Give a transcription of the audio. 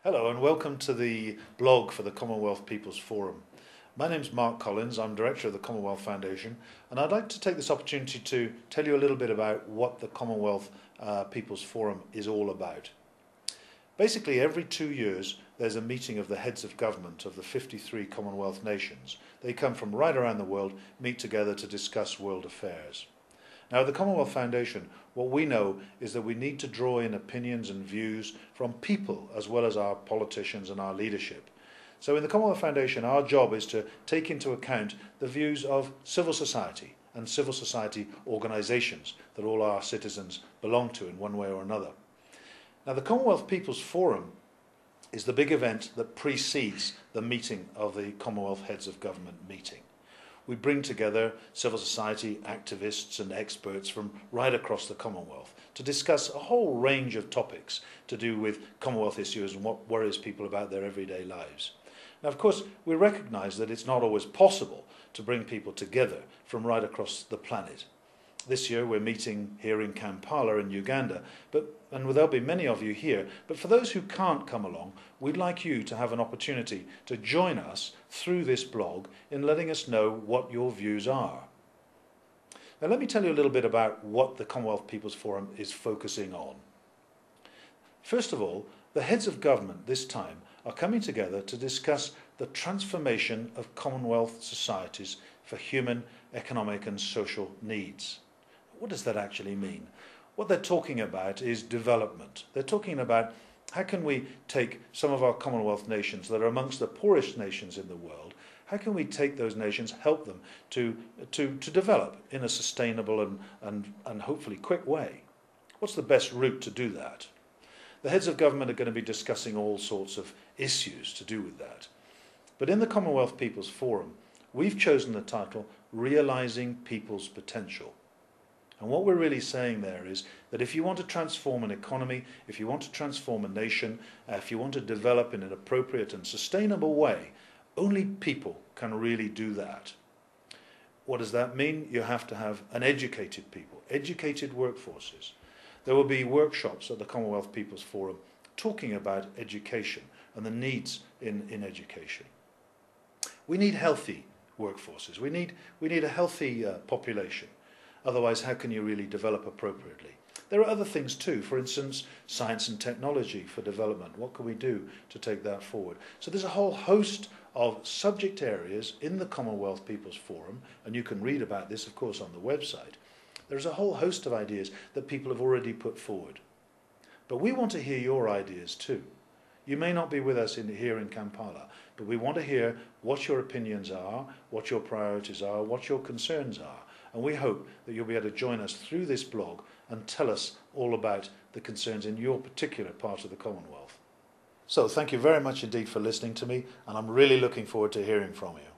Hello and welcome to the blog for the Commonwealth People's Forum. My name's Mark Collins, I'm Director of the Commonwealth Foundation, and I'd like to take this opportunity to tell you a little bit about what the Commonwealth People's Forum is all about. Basically, every 2 years there's a meeting of the heads of government of the 53 Commonwealth nations. They come from right around the world, meet together to discuss world affairs. Now, at the Commonwealth Foundation, what we know is that we need to draw in opinions and views from people as well as our politicians and our leadership. So in the Commonwealth Foundation, our job is to take into account the views of civil society and civil society organisations that all our citizens belong to in one way or another. Now, the Commonwealth People's Forum is the big event that precedes the meeting of the Commonwealth Heads of Government meeting. We bring together civil society activists and experts from right across the Commonwealth to discuss a whole range of topics to do with Commonwealth issues and what worries people about their everyday lives. Now, of course, we recognise that it's not always possible to bring people together from right across the planet. This year we're meeting here in Kampala in Uganda, and there'll be many of you here, but for those who can't come along, we'd like you to have an opportunity to join us through this blog in letting us know what your views are. Now let me tell you a little bit about what the Commonwealth People's Forum is focusing on. First of all, the heads of government this time are coming together to discuss the transformation of Commonwealth societies for human, economic and social needs. What does that actually mean? What they're talking about is development. They're talking about how can we take some of our Commonwealth nations that are amongst the poorest nations in the world, how can we take those nations, help them to develop in a sustainable and hopefully quick way? What's the best route to do that? The heads of government are going to be discussing all sorts of issues to do with that. But in the Commonwealth People's Forum, we've chosen the title Realising People's Potential. And what we're really saying there is that if you want to transform an economy, if you want to transform a nation, if you want to develop in an appropriate and sustainable way, only people can really do that. What does that mean? You have to have an educated people, educated workforces. There will be workshops at the Commonwealth People's Forum talking about education and the needs in education. We need healthy workforces. We need a healthy population. Otherwise, how can you really develop appropriately? There are other things too. For instance, science and technology for development. What can we do to take that forward? So there's a whole host of subject areas in the Commonwealth People's Forum, and you can read about this, of course, on the website. There's a whole host of ideas that people have already put forward. But we want to hear your ideas too. You may not be with us here in Kampala, but we want to hear what your opinions are, what your priorities are, what your concerns are. And we hope that you'll be able to join us through this blog and tell us all about the concerns in your particular part of the Commonwealth. So thank you very much indeed for listening to me, and I'm really looking forward to hearing from you.